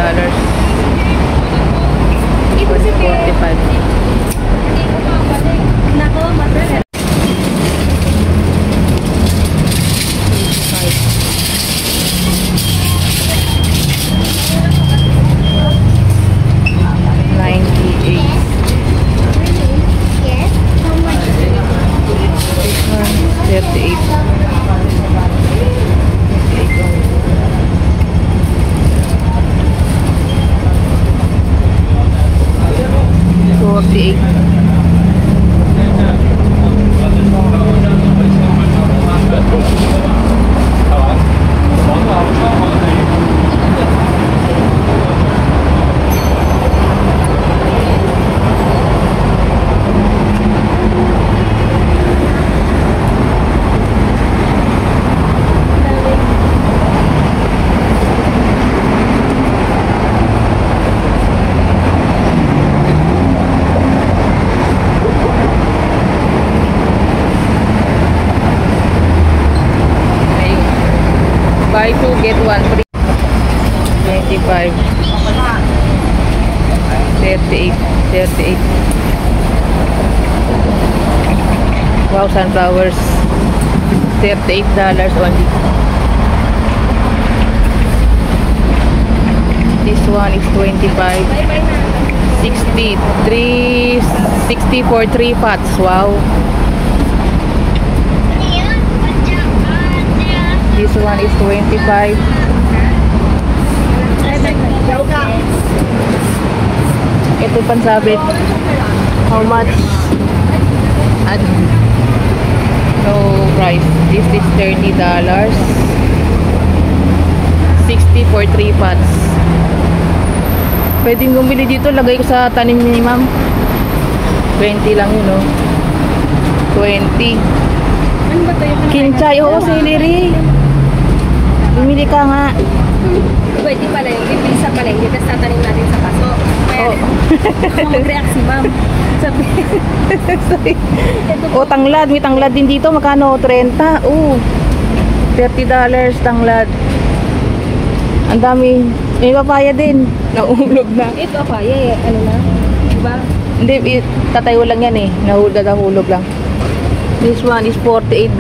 $40. 45. Buy 2, get 1 free. 25. 38. 38. Wow, sunflowers. $38 only. This one is 25. 60. 360 for 3 pots. Wow. This one is 25. Ito pansabit. How much? No price. This is $30. 60 for 3 pots. Pwedeng bumili dito. Lagay ko sa tanim ni ma'am. 20 lang yun, oh. 20. Ano ba ito? Kinchay. Oo, celery. Bumili ka nga. Pwede pala yung pipisa pala yung tapos tatanim natin sa paso. Kaya mag-react si ma'am. Sabi. O, tanglad. May tanglad din dito. Magkano? 30. Oo. $30 tanglad. Ang dami. May papaya din. Naulog na. Ito papaya eh. Ano na? Diba? Hindi. Tatayo lang yan eh. Nahulog lang. This one is $48.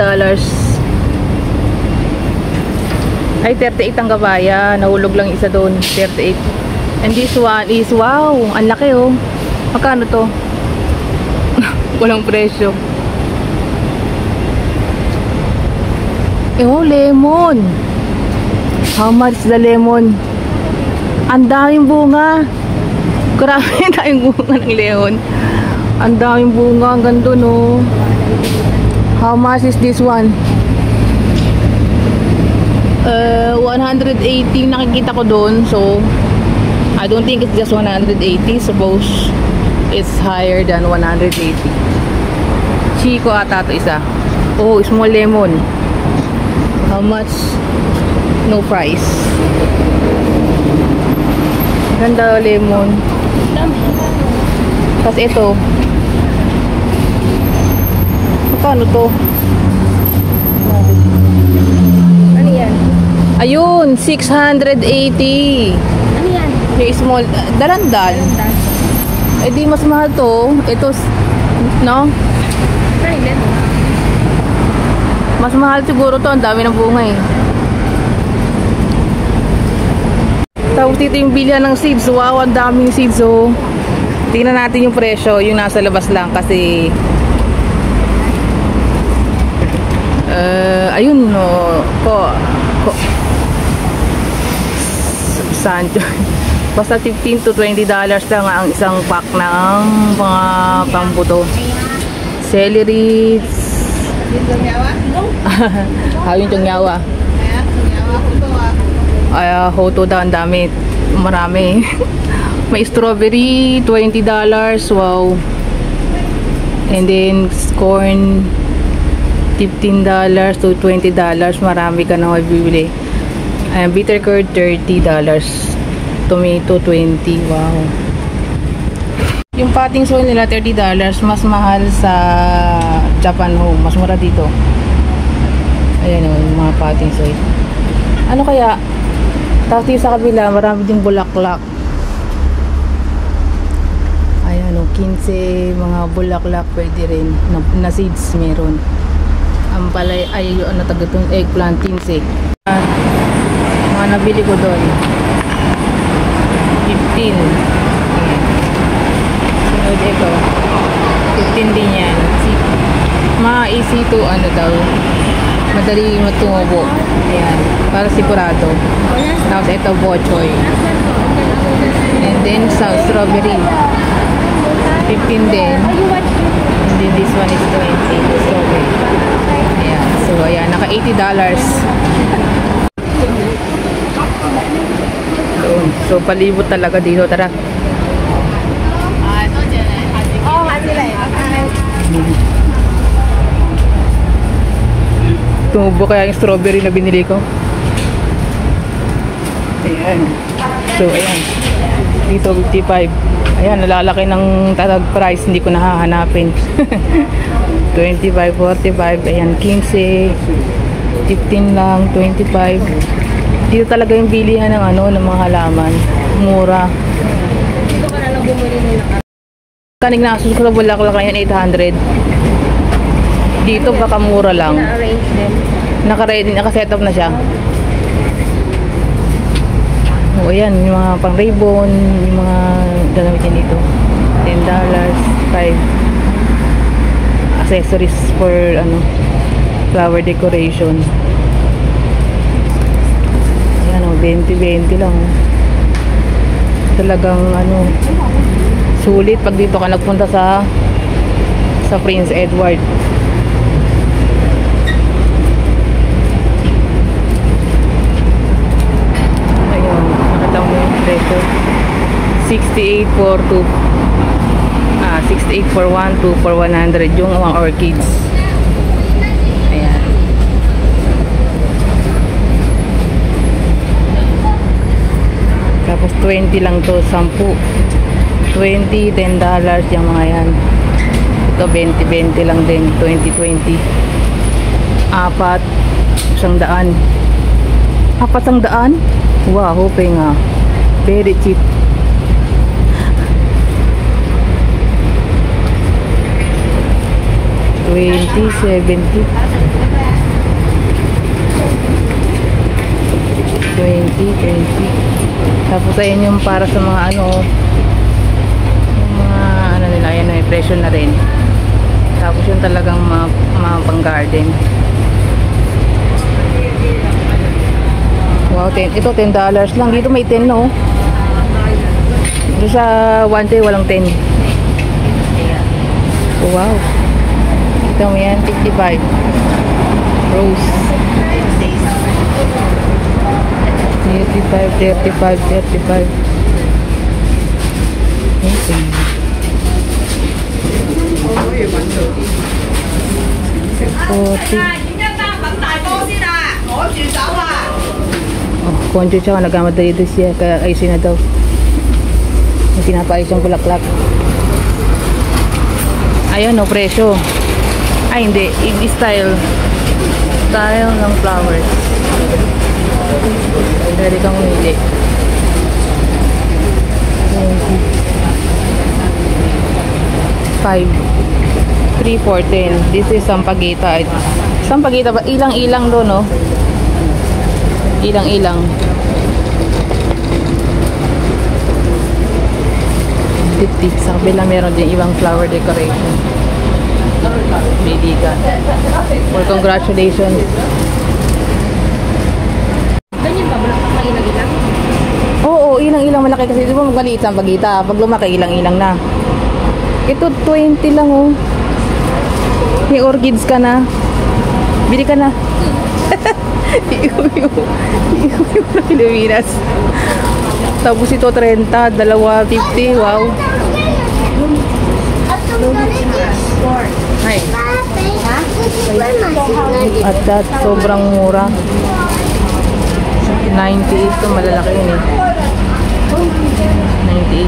Ay, 38 ang kabaya. Nahulog lang isa doon. 38. And this one is, wow, ang laki oh. Magkano to? Walang presyo. Oh, lemon. How much the lemon? Ang daming bunga. Grabe tayong bunga ng lemon. Ang daming bunga. Ang ganda no. How much is this one? 180 nakikita ko doon, so I don't think it's just 180. Suppose it's higher than 180. Chico ata to isa. Oh, small lemon. How much? No price. Ganda lemon. Tapos ito. Magkano to? Ayun, 680. Ano yan? Yung small, dalandan. Eh di mas mahal to. Ito, no? Mas mahal siguro to. Ang dami ng bunga eh. Tapos dito yung bilihan ng seeds. Wow, ang daming seeds oh. Tingnan natin yung presyo. Yung nasa labas lang kasi ayun no. Sancho. Basta $15 to $20 lang ang isang pack ng mga pambuto. Celery. Yung tungyawa. Ay, hoto daw, ang dami. Marami. May strawberry, $20. Wow. And then corn, $15 to $20. Marami ka na mabibili. Bitter gourd, $30. Tomato, $20. Wow. Yung potting soil nila, $30. Mas mahal sa Japan Home. Mas mura dito. Ayan o, yung mga potting soil. Ano kaya? Tapos dito sa kabila, marami ding bulaklak. Ayan o, 15 mga bulaklak pwede rin. Na seeds meron. Ang palay ay yung ano taga itong eggplant 15. Mga nabili ko doon. 15. Sunod ito. 15 din yan. Mga easy to ano daw. Madali matumubo. Ayan. Para sigurado. Tapos ito bochoy. And then sa strawberry. 15 din. And then this one is 20. Strawberry. Ayan. So ayan. Naka $80. So palibot talaga dito. Tara. Tumubo kaya yung strawberry na binili ko. Ayan. So ayan. Dito 55. Ayan, nalalaki ng tatag price. Hindi ko nahahanapin. 25, 45. Ayan, 15. 15 lang, 25. Dito talaga yung bilihan ng ano, ng mga halaman. Mura. Dito ka na lang bumili nila. Kanig na asus ko sa bulaklak yan 800. Dito baka mura lang. Na-arrange din. Naka-ready, naka-setup na siya. O ayan, yung mga pang ribbon, yung mga gagamitin dito. $10, 5 accessories for ano, flower decoration. Ayan o, 20-20 lang. Talagang ano, sulit pag dito ka nagpunta sa Prince Edward. Ayun, nakita mo yung presyo. 68 for 2. 68 for 1, 2 for 100 yung mga orchids. Ayan. Tapos 20 lang to, 10. 20, $10 yung mga yan. Ito 20 lang din, 20. Apat, 100. Apat 100? Wow, hoping nga. Very cheap. $20, $70. 20. Tapos ayun yung para sa mga ano, yung mga ano nila, ayan na, presyo na rin. Tapos yung talagang mga pang garden. Wow, 10. Ito $10 lang. Dito may 10 no. Dito sa 1 day walang 10. Oh, wow. Ito mo yan, 55. Rose. 35. Okay. 40. Oh, konjo siya, nagamadali doon siya, kaya ayusin na daw. Yung pinapaayos yung bulaklak. Ayan o, presyo. Ay, hindi. Style ng flowers. Pwede kang umili. 5. 3 for 10. This is sampagita. Sampagita ba? Ilang-ilang doon, no? Ilang-ilang. 50. Sa kabila meron din ibang flower decoration. Bili ka. Well, congratulations. Ganyan ba? Wala kang ilang-ilang? Oo, ilang-ilang malaki kasi. Di ba magmaliit ang pagita? Pag lumaki, ilang-ilang na. Ito, 20 lang, oh. May orchids ka na. Bili ka na. Iiw yung Pilipinas. Tapos ito, 30. Dalawa, 50. Wow. Hi. At that, sobrang mura. 98 ito, malalaki yun eh. 98.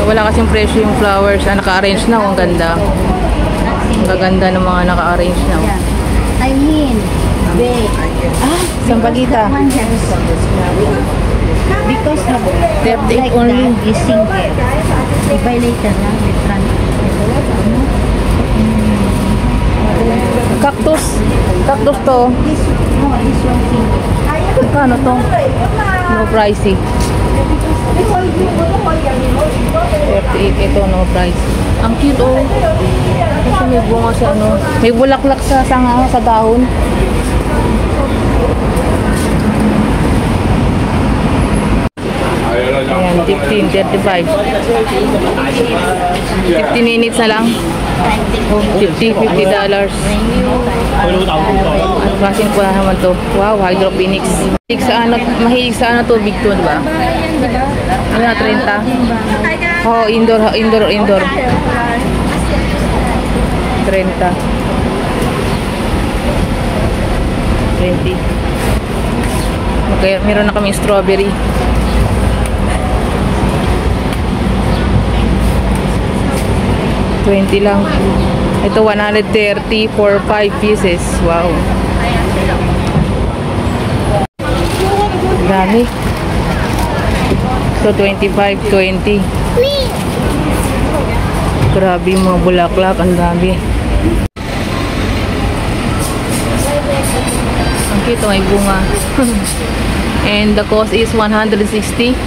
Wala kasing presyo yung flowers. Naka-arrange na, ang ganda. Ang gaganda ng mga naka-arrange na. I mean, big. Ah, Sampaguita. Because 38 only. is single. Ibay later lang. Cactus. Cactus to. This one single. Kano to? No pricey. 38 ito, no price. Ang cute oh. Kasi may bunga sa ano. May bulaklak sa sanga, sa dahon. Ayan, 15, 35. 50 minutes na lang. Oh, $50 dollars. Ano klaseng pula naman to? Wow, hydroponics. Mahilig sa ano, mahilig sa ano tubig to, diba? Ano na, 30? Oh, indoor. 30. Okay, meron na kaming strawberry. $20 lang. Ito, 130 for 5 pieces. Wow. Dami. So, 25, 20. Grabe yung mga bulaklak. Ang dami. Ang cute, may bunga. And the cost is 160. 160.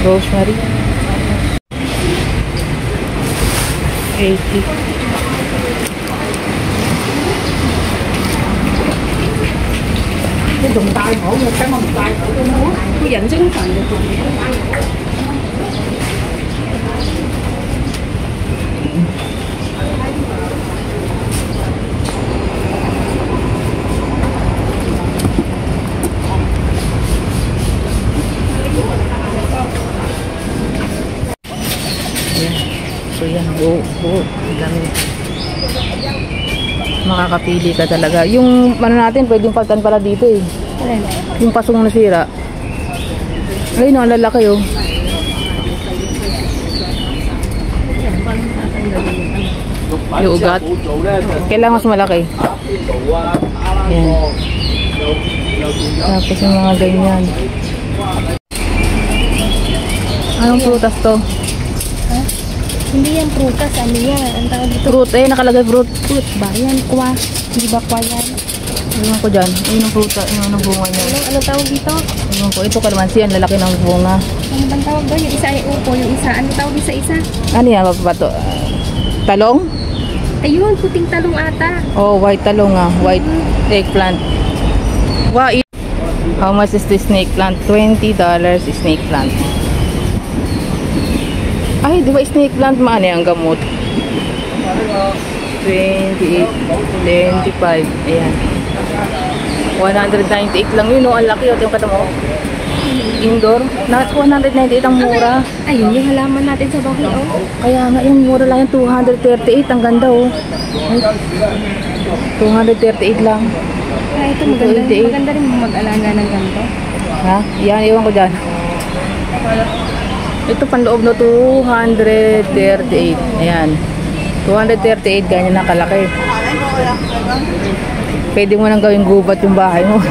Rosemary. 80. Cái dùng tay mổ một cái mông tay của nó cứ dẫn chứng phần được dùng. So yan, buo. Ang dami. Makakapili ka talaga. Yung ano natin, pwedeng paltan pala dito eh. Yung pasong nasira. Ayun, ang lalaki oh. Yung ugat. Kailangan mas malaki. Yan. Tapos yung mga ganyan. Anong prutas to? Hindi yan prutas, ano yan? Ang tawag dito. Fruit eh, nakalagay fruit. Fruit ba? Yan, kwa. Hindi ba kwa yan? Ewan ko dyan. Ayun ang pruta, ayun ang bunga niya. Ano tawag dito? Ewan ko, ito kalamansi, ang lalaki ng bunga. Ano bang tawag doon? Yung isa ay upo, yung isa. Ano tawag isa-isa? Ano yan, papato? Talong? Ayun, puting talong ata. Oh, white talong ah. White eggplant. Wow, how much is this snake plant? $20 snake plant. Ay, di ba snake plant maano yung gamot? 28, 25. Ayan. 198 lang yun, oh. Ang laki, oh. Yung kata mo. Indoor. 198 ang mura. Ayun, yung halaman natin sa bahay, oh. Kaya nga, yung mura lang yung 238. Ang ganda, oh. 238 lang. Ay, ito maganda. 288. Maganda rin mag-alaga ng ganito. Ha? Yan, iwan ko dyan. Ito panloob na 238. Ayan. 238, ganyan na kalaki. Pwede mo nang gawing gubat yung bahay mo.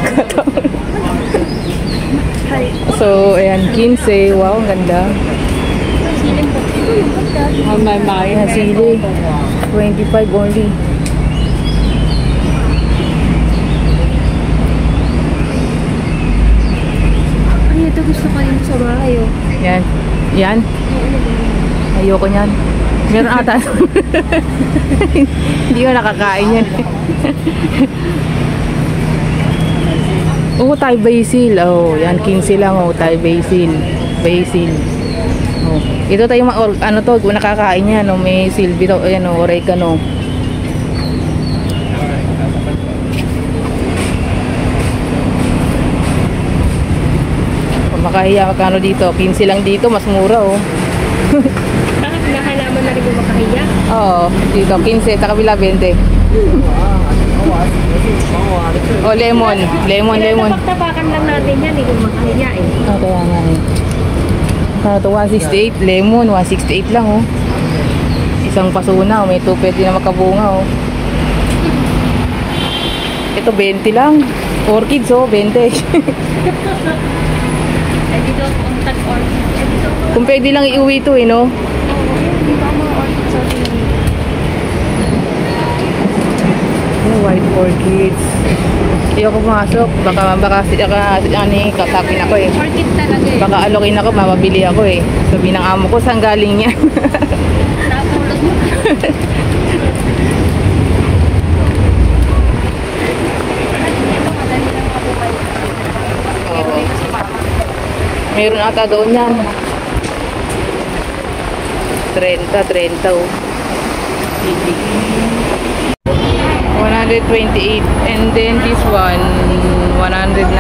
So, ayan, 15. Wow, ang ganda. Ayan, sili. 25 only. Ay, ito gusto ko yung sa bahay, oh. Yan. Yan. Ayoko niyan. Meron ata. Hindi ko nakakain yan. Oh, Thai basil. Oh, yan 15 lang oh, Thai basil. Basil. Oh. Ito tayo ano to, nakakain yan, no, may silbi to, ayan oh, oregano. Makahiya magkano dito? 15 lang dito, mas mura oh. Nahalaman na rin yung makahiya. Oo, dito 15, sa kabila 20. Oh, lemon. Lemon. Tapak-tapakan lang natin yan, yung makahiya eh. Oh, kaya nga eh. Ano to, 168. Lemon, 168 lang, oh. Isang pasuna, oh. May 2 pwede na magkabunga, oh. Ito, 20 lang. Orchids, oh, 20. Eh, dito, ang tag-orchid. Eh, dito, Kung pwede lang iuwi ito, eh, no? dito ang mga orchid sa atin. Oh, white orchids. Ayoko pumasok. Baka katakin ako, eh. Orchid talaga eh. Baka alokin ako, mababili ako, eh. Sabi ng amo ko, saan galing yan? Napulot mo. Oo. Meron ata doon yan. 30, oh. 128. And then this one, 199.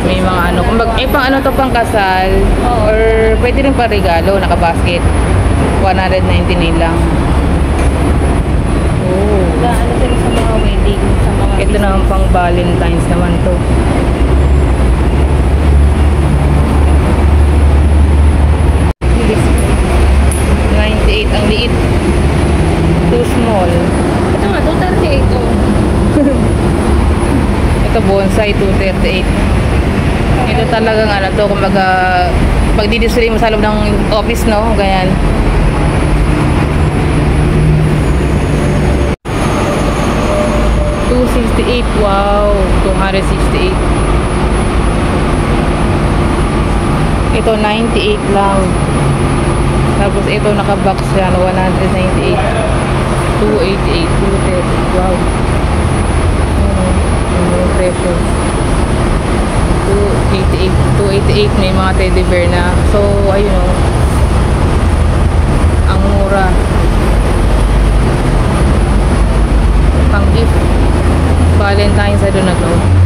May mga ano. Pang ano to, pang kasal. Or pwede rin pa regalo, nakabasket. 199 lang. Oh. Ano din sa mga wedding, sa mga Ito naman pang Valentine's naman to. $98 ang liit. Too small. Ito nga, 238 to. Ito bonsai, $238. Ito talagang ano to, kumbaga pag di-display mo sa loob ng office, no? Ganyan. $268. Wow, $268. Ito 98 lang. Tapos ito naka-box yan, 198. 288, 230. Wow. Yung presyo. 288 may mga teddy bear na. So, ayun o. Ang mura. Pang gift. Valentine's, I don't know.